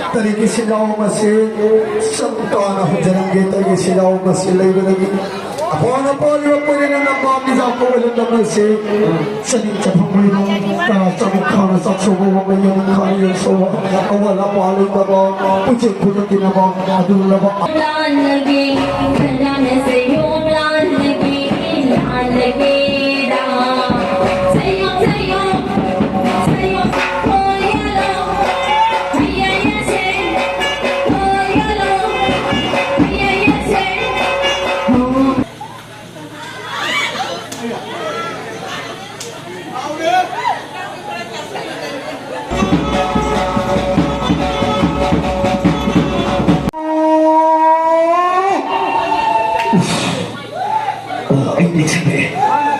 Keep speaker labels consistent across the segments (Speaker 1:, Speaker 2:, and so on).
Speaker 1: Tadi kisilaw masih sentana hujan kita kisilaw masih lagi lagi. Apa na po liwa po rin ang mami sa ako walang naman si sanin sa pangulong sa mukha na sa subo mo yung kaya so wala po alay ba ba pucik pucik tinabang adul na ba
Speaker 2: lan lagi lan sa yung lan lagi da sayo sayo sayo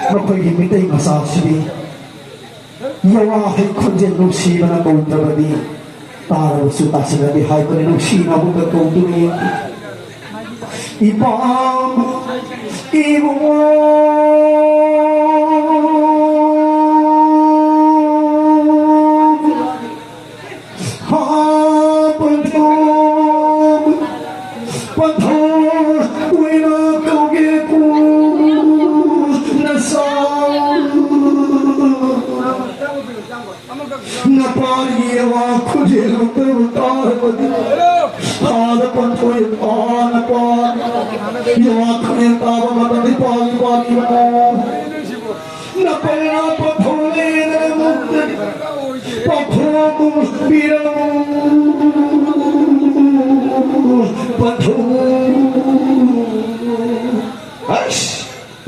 Speaker 1: Mapaghimitay masasabi yawa aking konjen nung siya na kauntabadi para suta sa nabihay ko nung siya na mong nagkauntunin ibang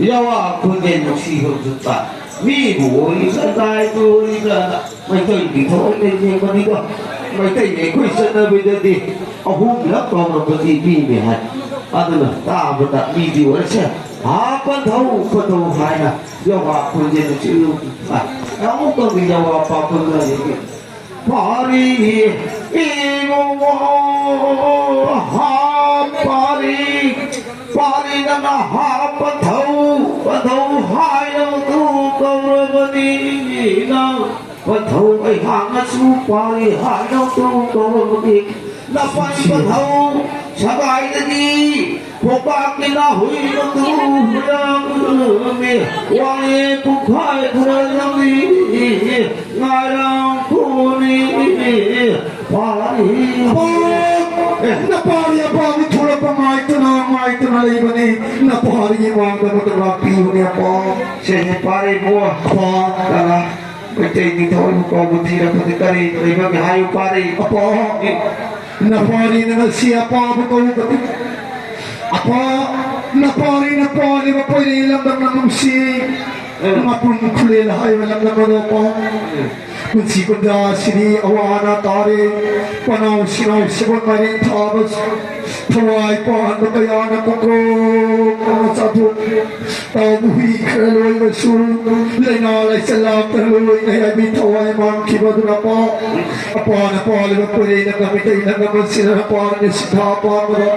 Speaker 3: yawa kunden siho juta mi buri sa dai buri na mai kai di thoi ne ne ko ni ko mai kai ne ko sa na bi de ahum la ko ma ko ti bi me ha aduna ta ba ta mi di wa sa ha pa thau ko to hai na yawa kunden siho juta na mo ko bi yawa pa ko na ni pari imo ha pari pari na ha pa thau hai đâu tu câu đi nào và thâu ấy hàng nó su pari hai đâu tu câu đi là phải và thâu sa bài đi một bác cái nào hủy nó tu đang mê quang ye tu khai tu đang đi ngài đang tu đi pari na pari apa thula pamai tu na ibani na pari wang ka mo ta pi ni apa se pari mo apa kala betul ni thoi ko mo ti ra ko kari ri ba hayu pari apa na pari na siapa ko apa na pari ba pari lang ng si mapun kulil hay walang naman ko kung si kuda sini awana tare panaw sinaw sibon marin tabas tawai pa ano kaya na kukro kung sabu tabuhi kaloy masul lainalay sa lap taloy na yabi tawai man kibado na pa apa na pa liba puri na kamitay na naman sila na pa na sikapa mo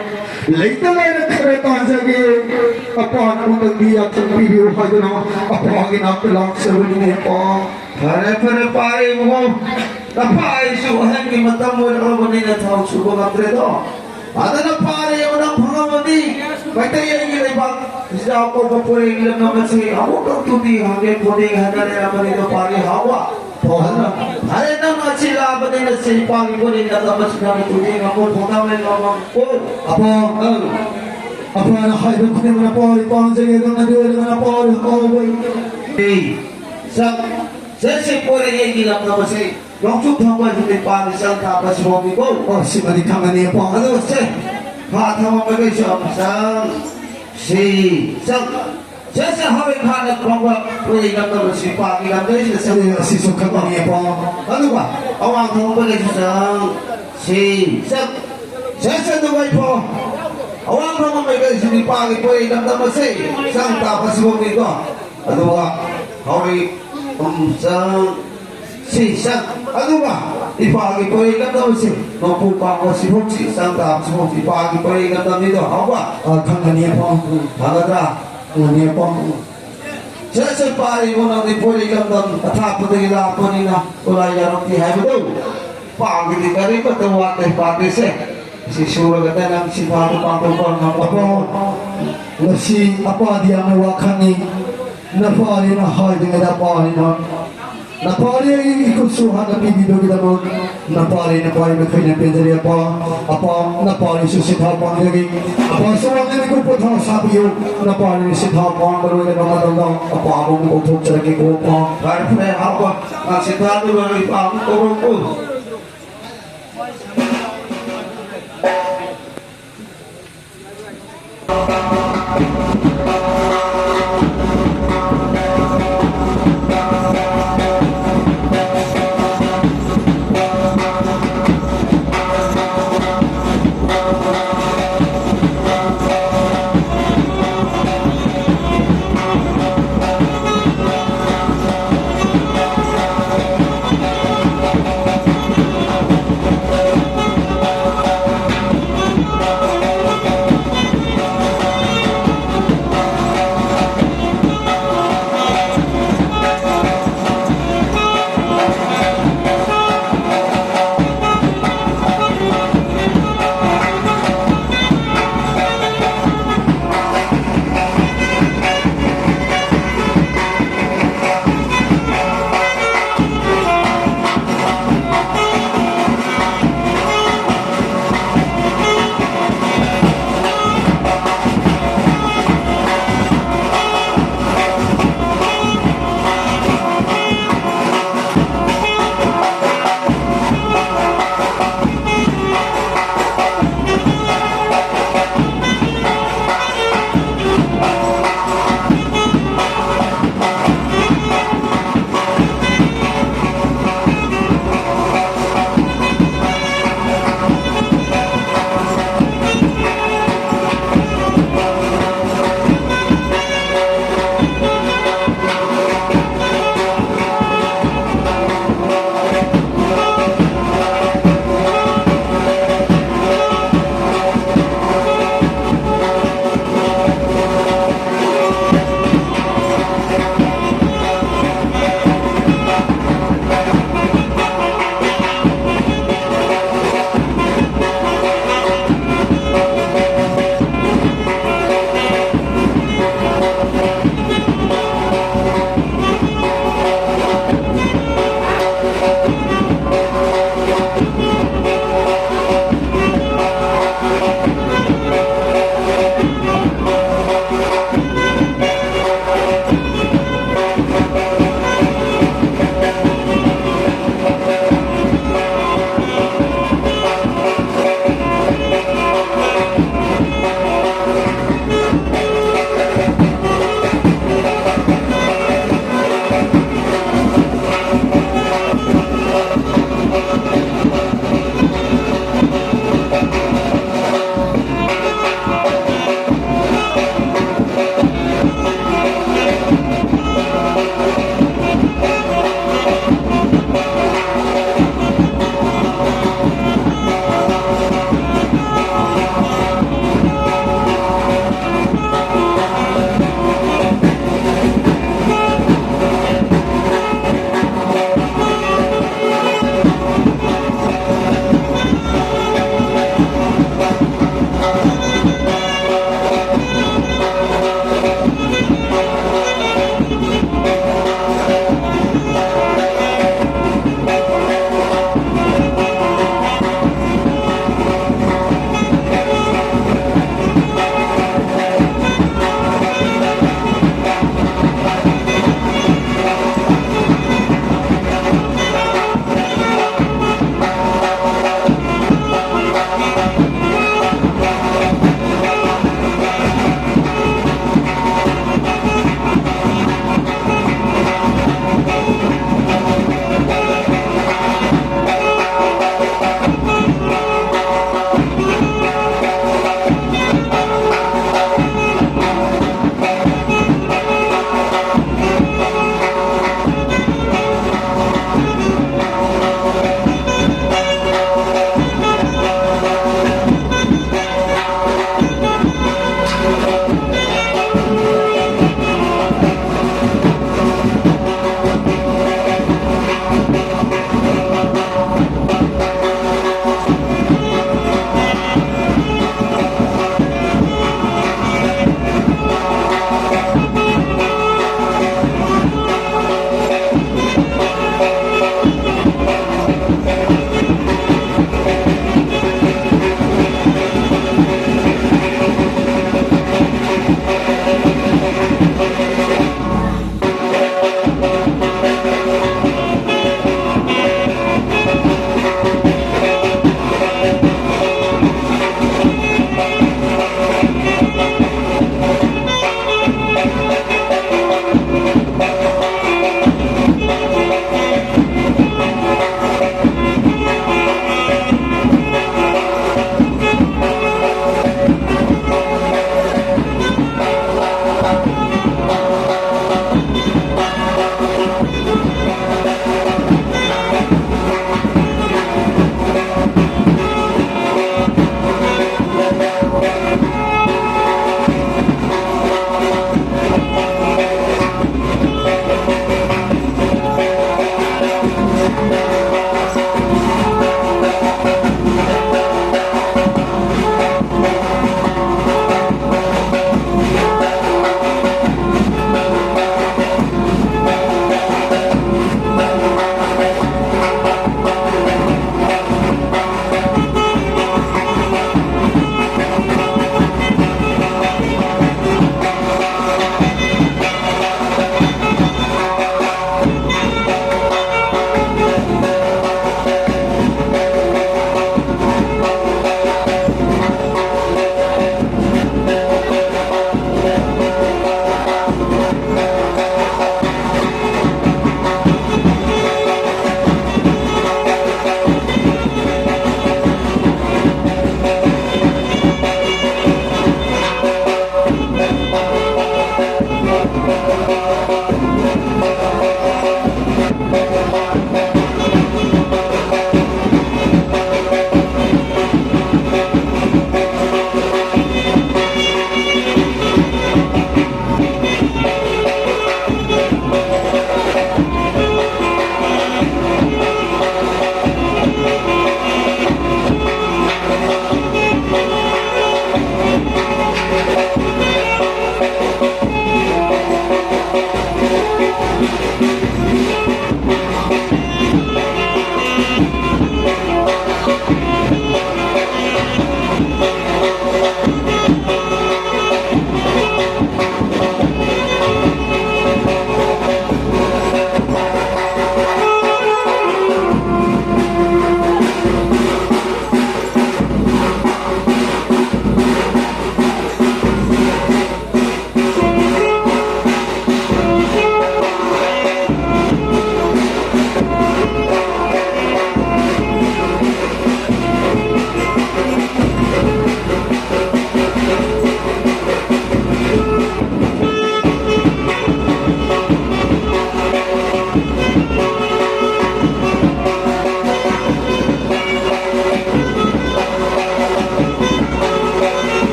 Speaker 3: laita na nagkaretan sa gig apa na mong nagbiyak sa video hayo na apa ang inapilang sa uling pa pare pare mo napai suhan ki matamu ro ni na thau su ko matre do adana pare yo na bhagavati baita ye ni bang ja ko ko pore ilam na masi amo to tudi hage pore hadare amani to pare hawa hare na masi la bade na se pang pore na ta masi na tudi amo bhagavai na ko apa na hay ko ni na pore pang jage na de na pore ko bai sa Sesi pore ye gila nama se Long chúc thông qua những quan thì sang thả và số mình cô.
Speaker 1: Oh, si Marikangani po.
Speaker 3: Ano siya? Patama pa kayo siya. Sang si sang Jasa hari kana kongwa pwede ka naman si Paki ka kayo siya.
Speaker 1: Si Sukangani po.
Speaker 3: Ano ba? Awang tama pa kayo sang si sang Jasa Dubai po. Awang tama pa kayo si Paki pwede ka naman si sang tapos mo nito. Ano ba? Hari sang si sang ano ba? Ipagi po yung ganda mo si Mapupa ko si Hochi sang tapos mo ipagi po yung ganda nito. Ako ba?
Speaker 1: Kangani po.
Speaker 3: Hagada.
Speaker 1: Kangani po.
Speaker 3: Sa pari mo nang po yung ganda at hapon na ilapo nila ulay yarong tihay mo daw. Pagi di ka rin patuwat ay pagi siya. Si Shura ganda ng si Pato Pato ko ng
Speaker 1: Apo, si apa dia mewakani napali na hal dengan napali na napali yang ikut suhan na pibido kita mo napali na pinjari apa napali susit hapang lagi apa suang yang ikut potong sabi yo napali susit hapang baru kita matandang apa abang mo utok lagi ko pa
Speaker 3: Kaya po na ako ang si Tato na ipang turong po.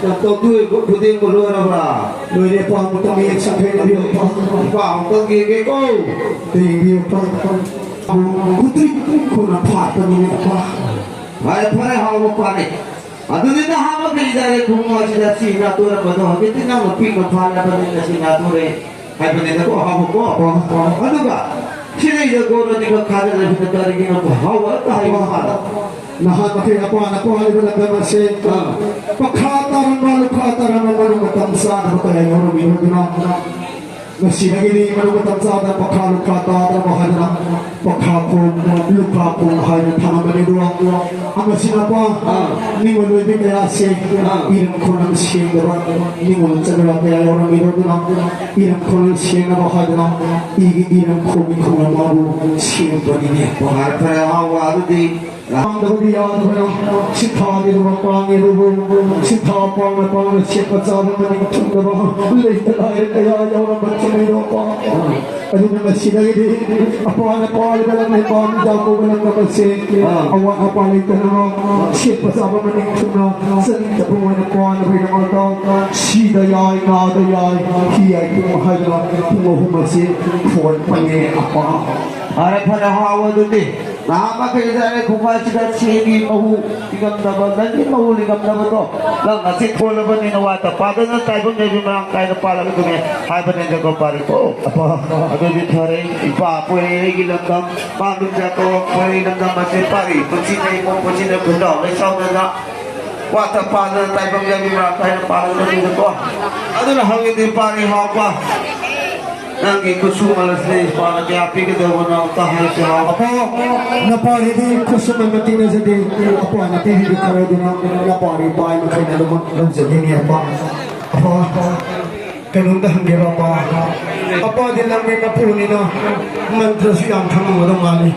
Speaker 3: Untuk tu putih bulu apa?
Speaker 1: Lui dia pun betul ni sampai dia apa?
Speaker 3: Faham tu gigi kau.
Speaker 1: Dia apa? Putri kau nak apa ni apa?
Speaker 3: Hai pare hawa pare. Adu ni dah hawa kali dah kumar sudah si natura bodoh. Kita nak lebih kepala pada si natura. Hai benda tu hawa ko. Adu ka. Sini je kau nanti kau kada lebih tertarik dengan hawa tak hawa.
Speaker 1: Nahan pakai apa hari berlaku masih pakhataran malu matamsa pakai orang minum minum masih lagi ni malu matamsa dan pakhalu khataran bahana pakhaku lupa pun hai thama bani dua masih apa ni malu ini kaya sih iram kolam sih dewa ni malu cakap kaya orang minum minum iram kolam sih bahana iram kolam malu sih bani ni
Speaker 3: Hai pare hawa adu di.
Speaker 1: Ang dahulu yan na si Tami lumapang ilubong si Tapang na pang siya kasama ng tunggawa ulit na ay kaya ayaw na magsamay pa ano naman sila hindi ako na po ay balang may pang dapo balang namansin awa apalay ka na siya kasama ng tunggawa sa nita po na po na pinamataw si dayay na dayay hiyay kumahal na tumuhumasin for pangin apa
Speaker 3: Hari pada hawa tu ni. Nama kita ni kumar sudah sini mahu tinggal dapat dan ni mahu tinggal dapat tu. Lang nasi kola bani nawata. Pada na tayo pun jadi merang kaya pala itu ni. Hai bani jago pari tu. Apa? Ada di thare ipa pui gilam dam. Bandung jago pui gilam dam masih pari. Pencina ibu pencina benda. Lesau na. Wata pada tayo pun jadi merang kaya pala itu tu. Adalah hal ini pari hawa. Nanti kusum malas ni, pada dia api kita mana tahan siapa?
Speaker 1: Napari di kusum mati na jadi apa nanti hidup kaya di napari bayi kaya naman jadi ni apa kanunda hangi apa din lang may kapuni na mantra siyang kamu orang mali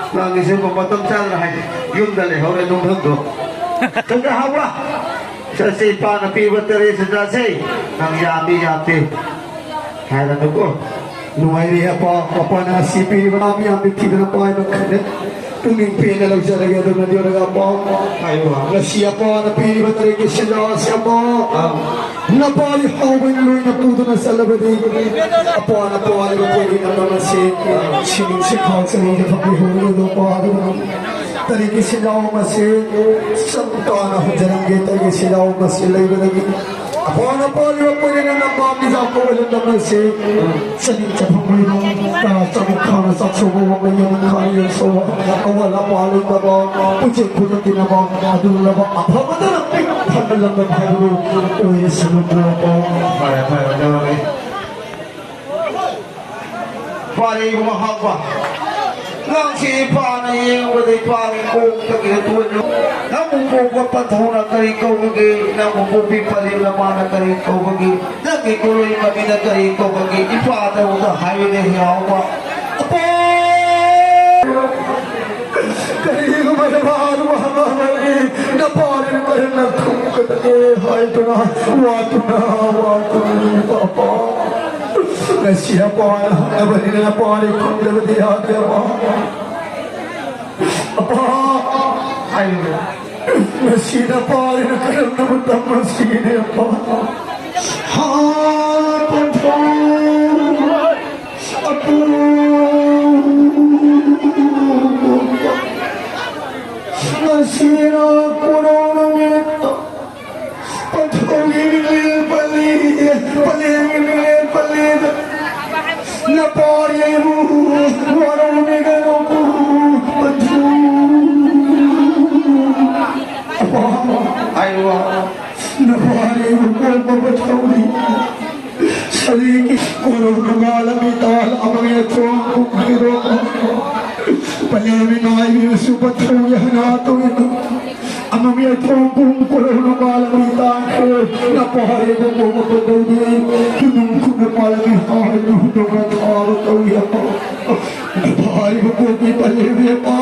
Speaker 3: Nanti saya memotong cara, yun dale, orang nunggu tu. Tengah hawa, sesiapa nabi berteri sedasi, nang yapi. Hai dah tu.
Speaker 1: Nuai ni apa na sipi marami ang bikin na pa ng kanet tumimpi na lang siya lagi doon na diyo nagapa
Speaker 3: Ayo.
Speaker 1: na siya pa na pili ba talaga siya pa napali hawin na luwi na puto na sa labadi apa na po ano po yung naman sining sikhaw sa mga kapihuli doon pa talaga sila masih samta na ho janang talaga sila masih lagi lagi Apa na po liwa po rin ang mami sa ako walang naman sa ninja pangulong sa mukha na sa subuwang na yung kaya so wala po alay na ba pujik po na tinabang adul na ba apa ba na lang pagkalang na halo uy sunod na po
Speaker 3: Pare, jangan ni. Pare mahaba. Lang si pana yang berdiri pare kong terkituan. Namun buat patahuna kari kau bagi, namun bubi paling lamana kari kau bagi. Lagi kuloy kami na kari kau bagi. Ipata udah hayo ni hawa.
Speaker 1: apa kaya ko malaman mahamahali na parin pa rin ang kukatake hay ito na wato na papa na siya pa na bali na parin kong labadi hati apa
Speaker 3: Ayo.
Speaker 1: na siya parin na kalam na matang masini apa Nasira kurang ito Pagkongin palit Napari mo Warang nigano ko
Speaker 3: Ayo.
Speaker 1: Napari mo Pagkongin Saliki kurang nangalang ital Amang ito ang kukiro Palimin na ay supat kuya nato ito. Amang ito ang kurang nangalang ital Napari mo pumapagaw din Tunong ko na palang ihahan Nung at araw kawya pa Napari mo pumipalimin pa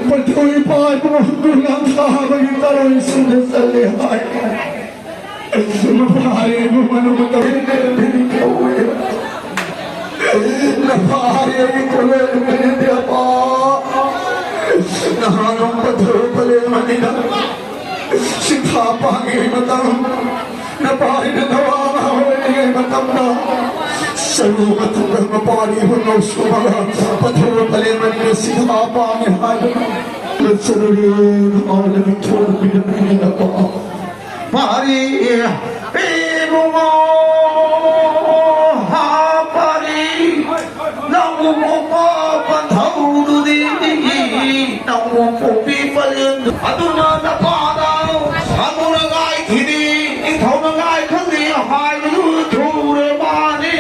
Speaker 1: Patuloy pa ay pumagulang sa habang itaro'y sinasalihay Napahari mo manumatawin na ikaw Napahari ko na hindi apa Nahanong patuloy pala naman nila tapang ay matang na pari na nawawawin ay matang na sa lugat hanggang mapari hunos ko mga paturo paliman niya si tapang ay halang at sa rin ang lamang tulad pinapinin ako
Speaker 3: pari ibo mo ha pari nang umupa pantawdo din nang umupi palin ato na napadaw ato na ngay kini ikaw na ngay kani hay luture mani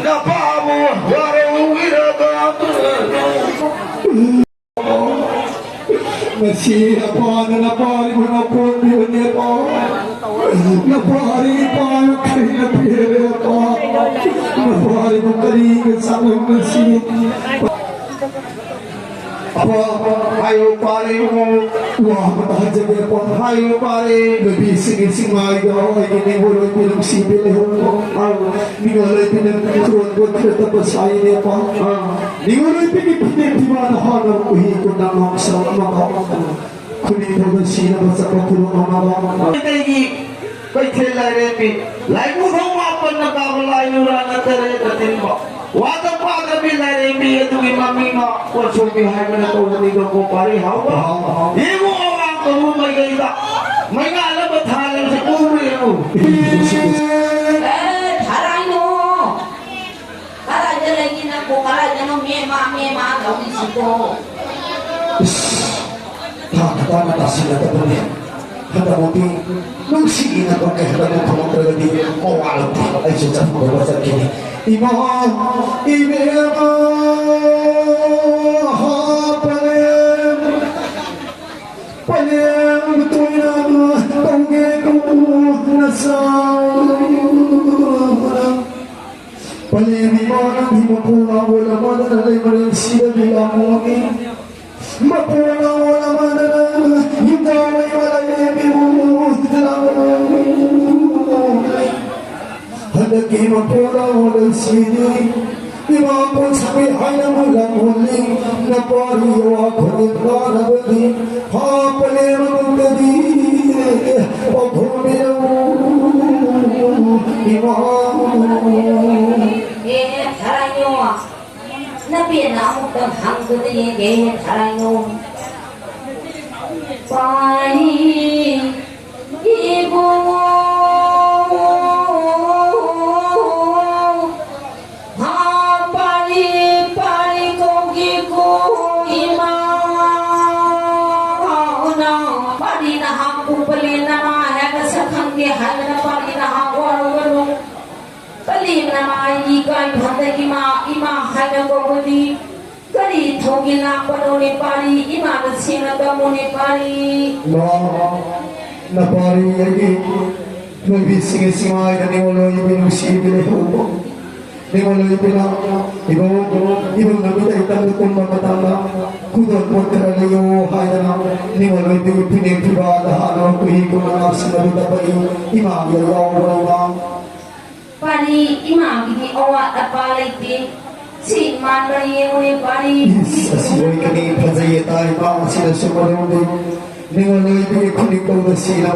Speaker 3: napamo waro wiragam
Speaker 1: Masih apa na napari mo na po niya po napari pa kay na pere po napari mo kalingan sa mga masih
Speaker 3: apa ayo pare mo
Speaker 1: wah matahaja niya po
Speaker 3: ayo pare
Speaker 1: gabi singin ay gini hulog pinang sibil ningaloy pinagtutuan ko tapos ay niya po ningaloy pinipinip di ba nahanap uhikot na mga sa mga kunin mo ba sila ba sa pagkulong ang mga
Speaker 3: Kay thelai re pi lai mu thong ma pan na ka lai nu ra na tere ta tin ba wa ta pa da bi lai re pi tu ki mami ma ko chu ki hai ma to ni ko ko pari hau ba ye mo wa ko mu mai gai da mai ga la ba tha le se ko ri mu
Speaker 2: 잘하노. 가라져라기나 고가라져노 메마 가우시고.
Speaker 1: Kata na sila tadi kata mungkin nung sige na kung kaya na kung terjadi kowal ay sudah berbuat kini imam palem betul na tongge ku nasang palem imam himapura wala mana ay maring sila bilang mongi mapura wala mana yung damay wala Hadaki mapura wala sini Imapun sabi ay na mulang huling Napari wa kulit na nabali Hapali mong gadi Paghumi na mo
Speaker 2: 잘하노. 나비에 나무던 한그들에게 잘하노. 빨리 이보모 빨리 고기 구이마 빨리나 한국 빨리나 마야가 sakhange halna 빨리나 하고로 빨리나 마이가 ima halna 고니 Kali thogi na panone pari imana sina damone pari
Speaker 1: Napari lagi Nabi singa-singa na niwala yung pinusibili ko niwala yung pinang ibang nabita itang kung mamatama kudon po karalayo haya na niwala yung pinipibada hana kuhiko na nga sinabita pa yung imagyayaw wala
Speaker 2: Pari imagini owa tapalay ti si mandaye mo pari
Speaker 1: Sasiboy kani pazayeta ipang sila sumarong niwala yung pinipagaw na sila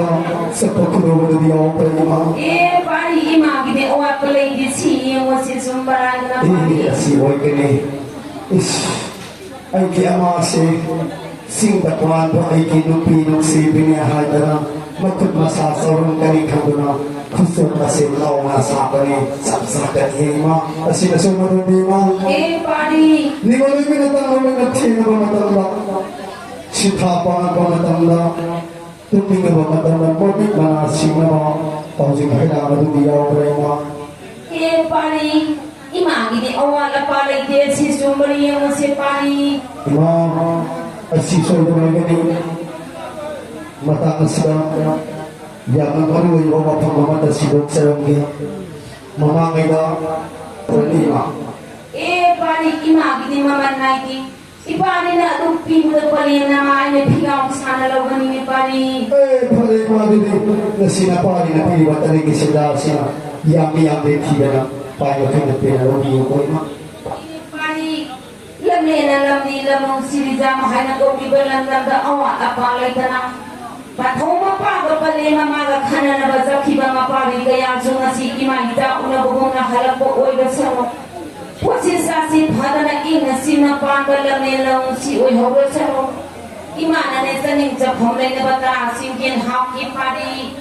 Speaker 1: sa pagkulong na diyaw pa yung
Speaker 2: pari imagini owa palay ti si mo si sumbarang na pari
Speaker 1: Sasiboy kani ay kiyamasi sing batuan po ay kinupinong sibing niya hada na magkutmasasarong kani kabuna kusur kasi lao nga sa ako ni sapsakat hima kasi nasumarong di mo
Speaker 2: pari
Speaker 1: ni mo lang pinatang mo ng sino ba matanda si tapang ba matanda tuping ba matanda mo di manasing na mo pausing kailangan doon diyaw pa rin mo
Speaker 2: pari imagini owa la palay ti si sumbarang mo si pari
Speaker 1: Imam asisoy ko na gani matakas ka Yaman karuy o mapamamata si Dok Saranggi mamangay na problema
Speaker 2: pari imagini maman naiti ipari na tupi mo pali na maayo pigaw sana lawan ni pari
Speaker 1: pala yung mga dinig na sinapari na piliwat talig sila sila yami-yami tiga na payo kinapinarami ko
Speaker 2: pari lamne na lamni lamong siriza mahay na ko bibalan lang da awa apalay ka na Pathong mapaga pali mamaga kana na bazakiba mapari kaya zunga si imaita una bugong na halapok oy gasano. Pusin sa si pada na ina si mapaga lamelong si oy hawasano. Imana ne saning japong na bata singkin haki pari.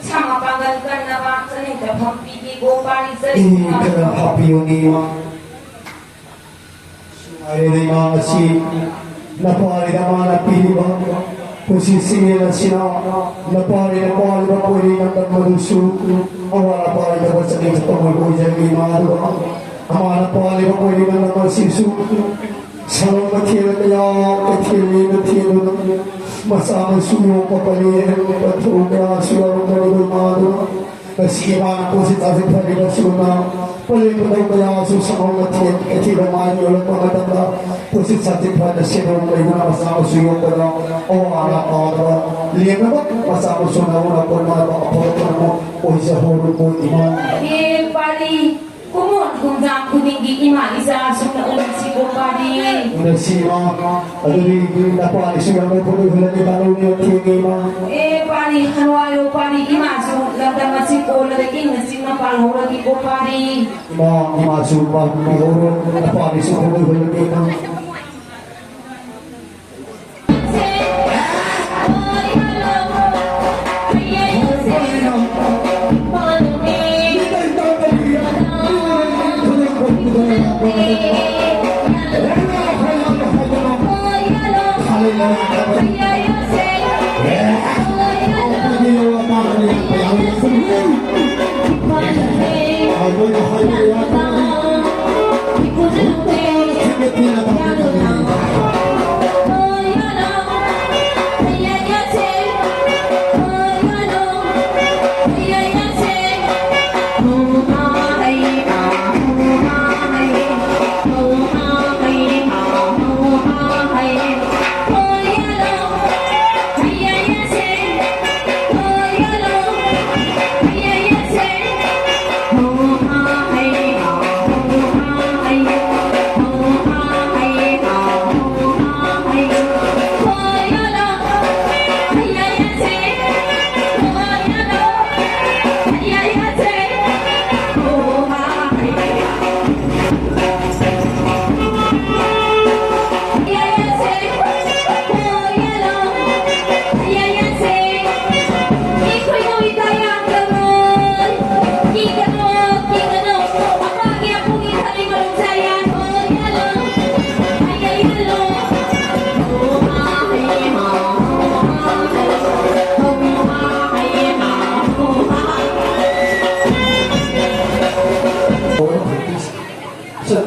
Speaker 2: Sama pagal kan na ba saning japong pigi go pari sa
Speaker 1: Ini kena happy ni Sungai ni si napari naman na pili ba posisi nila sila napari ba pwede ng magmaluso ang wala pari na ba sa tingin sa pamagoy dyan ni mga doon ang mga napari ba pwede ng magmasisu sarang matira kaya katira masama suyo papalihin patuga suwarong kaligoy mga doon kasi iba po si Tazit Paligasyon na palimutan kaya sa mga tiyan katira mga ulang mga tanda po si Tazit Paligasyon na ina masama suyo ko na o anak ka liyan na ba masama suyo na una po mga makapalit mo o isa horo po ima
Speaker 2: Eh pari kumon kung jam kuningi ima isa suna ulit si ko pari.
Speaker 1: nagsima ano rin napali suyo na po yung hulani balaw niyo tiyan ima
Speaker 2: Eh pari hanwayo pari ima so lada masih ko lagi nasi na palo lagi ko pari.
Speaker 1: ima suwa mga horo napali suyo na hulani ima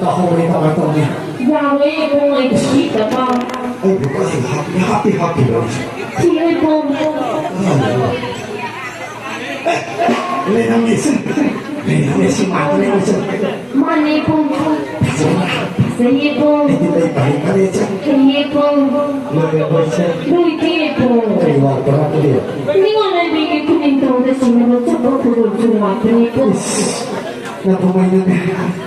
Speaker 1: Nakahuli ka ito niya.
Speaker 2: Yahweh kung ay kita pa.
Speaker 1: Ay, bukas. Happy lang siya.
Speaker 2: Sino po?
Speaker 1: Lenang isin. Mati na isin.
Speaker 2: Mani po. Saye po.
Speaker 1: Hindi tayo balik ka rin siya.
Speaker 2: Saye po.
Speaker 1: Lagay po siya.
Speaker 2: Luiki po.
Speaker 1: Ay, wag ka na tuloy.
Speaker 2: Hindi ko naibigay ko nito na sinunod sa pagkulog-tulungan po.
Speaker 1: Napumay na niya.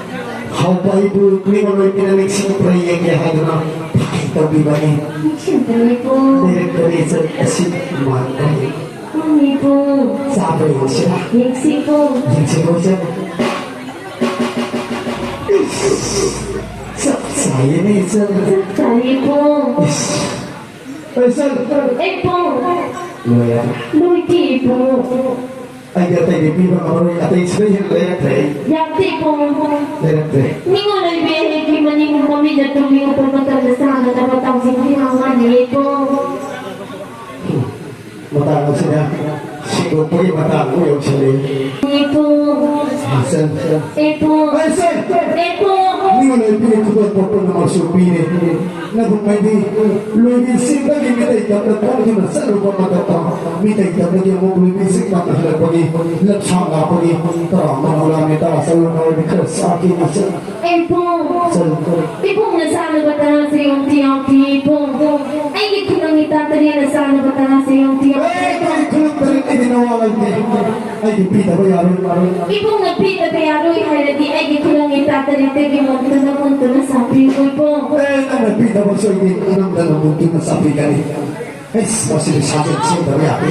Speaker 1: Hawpa ibu, ni manoy pinamig sinupray kaya hado na pakitabi ba ni?
Speaker 2: Siyempre po.
Speaker 1: Direktori sa asin matay.
Speaker 2: Mani po.
Speaker 1: Sabi mo siya.
Speaker 2: Yexi po.
Speaker 1: Yung sigaw siya. Saya na isa.
Speaker 2: Saye po.
Speaker 1: Ay, sir.
Speaker 2: Eh po.
Speaker 1: Loya.
Speaker 2: Luiki po.
Speaker 1: Ay, gatay di piba karoy. Atay sila yung direktori.
Speaker 2: Yakti po.
Speaker 1: Direktori.
Speaker 2: Hindi ko naibigay kay mani mo kami na tuloy ko pagkatalasahan na batang sintihangan po.
Speaker 1: Matakaw sila. Sigaw po yung matakaw yung sila.
Speaker 2: Ipo.
Speaker 1: Sir.
Speaker 2: Ipo.
Speaker 1: Ay, sir.
Speaker 2: Ipo.
Speaker 1: Hindi mo na ipinikutan po po ng mga supine. Nagumay di. Lumisig na gimitay ka. Nagpapagin na sa lupa magatang. Mitay ka na yung mga lumisig na nahalapagi. Latsang nga pagi. Karamang ulami ta. Sa lupa na sa akin na siya.
Speaker 2: Ipo.
Speaker 1: Sir.
Speaker 2: Ipo nga sana ba tayo sa iyong tiyang-ti? Ipo. Ay, hindi ko nang itatali na sana ba tayo sa iyong tiyang-ti?
Speaker 1: Ay, kulong pa rin itinawalan din. Ay, di pita ba yaron?
Speaker 2: Ipo nga pita kaya Roy Haladi ay hindi ko lang itatali tagi mo ito na punto na sabi ko po.
Speaker 1: Eh, nagpita ba sa hindi? Anong dalawang muntin na sabi ka rin? masih sakit sih tapi apa?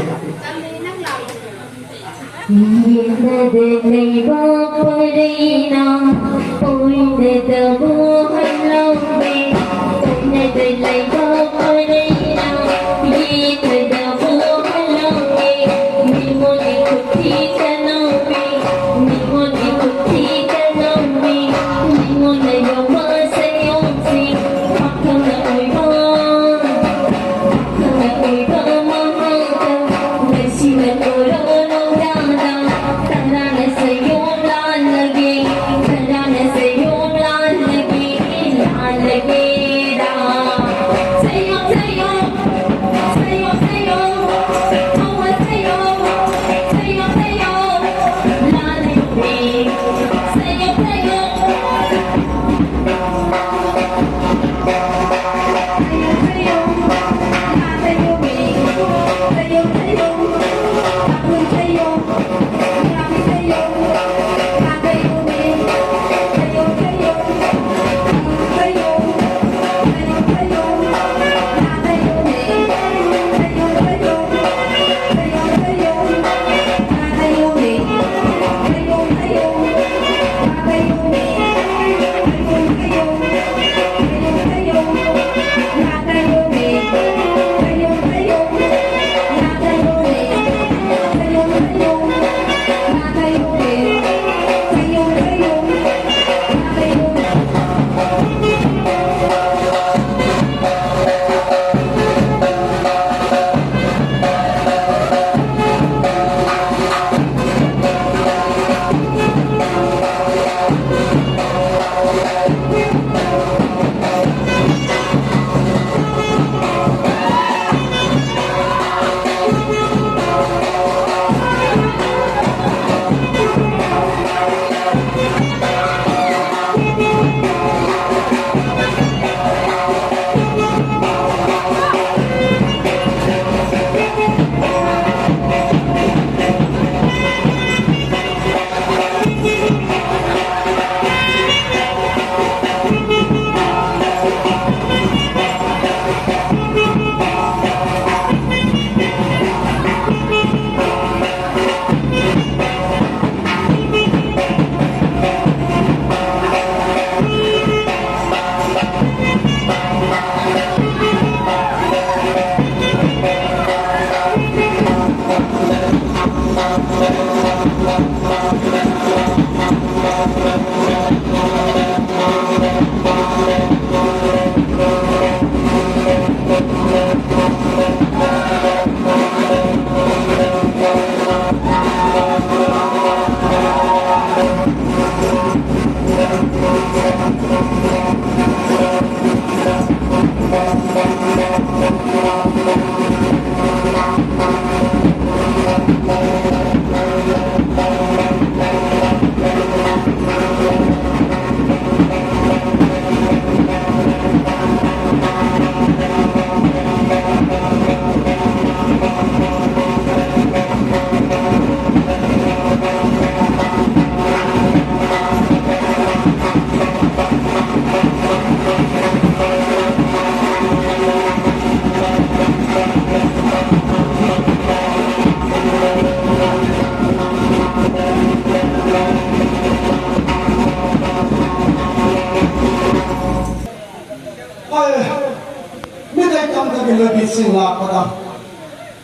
Speaker 1: Lebih singa pada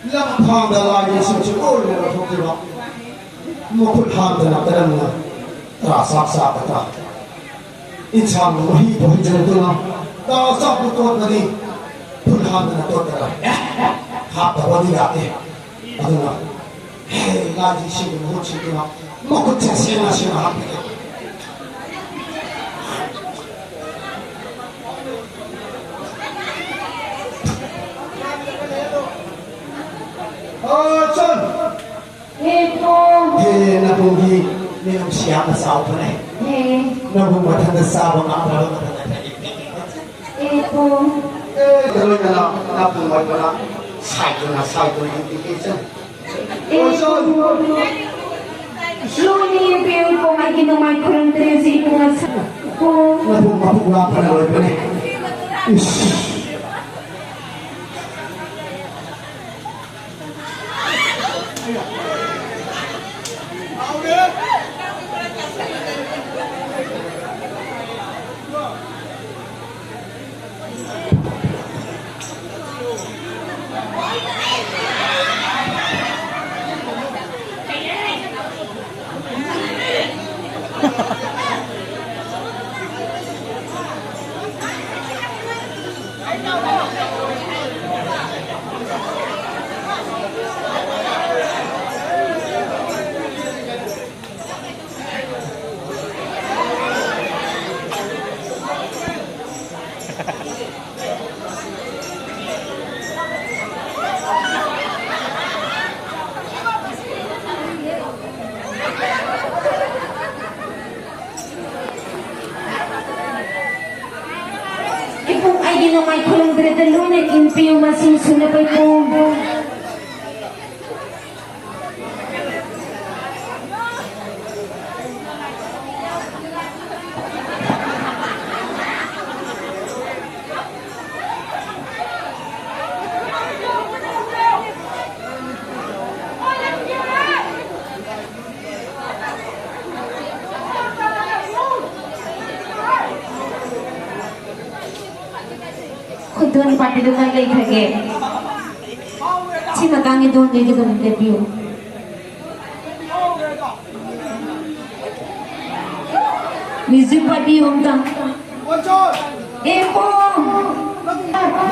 Speaker 1: lamphang dalai sumcu ol le thokira mukul ham dana kadamna tra saksa kata incham wahi bohjan duna ta sa putot nadi pul ham dana to dara ha ta wadi ate aduna he laji sing muchi duna mukul chasina sina ha Son.
Speaker 2: Ito.
Speaker 1: Nabuhi minum siapa sa apa ni? Nabuhi matanda sa mga araw na
Speaker 2: Ito.
Speaker 1: Gano'n na lang, nabuhi ko na side na invitation. Son.
Speaker 2: Luni yung piyo ko nga ginumay ko ng 13 ko nga sa ko.
Speaker 1: Nabuhi mapugwa pa na ulit ni.
Speaker 2: piu masih sudah pun. Tuan parti dengan lagi lagi. Cina kami tuan jadi tuan debut. Music party umtang.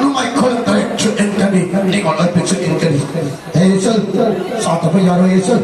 Speaker 1: Lumay ko lang tayo Entani. Hindi ko lang picture Entani. Hazel, sa ito pa yaro Hazel.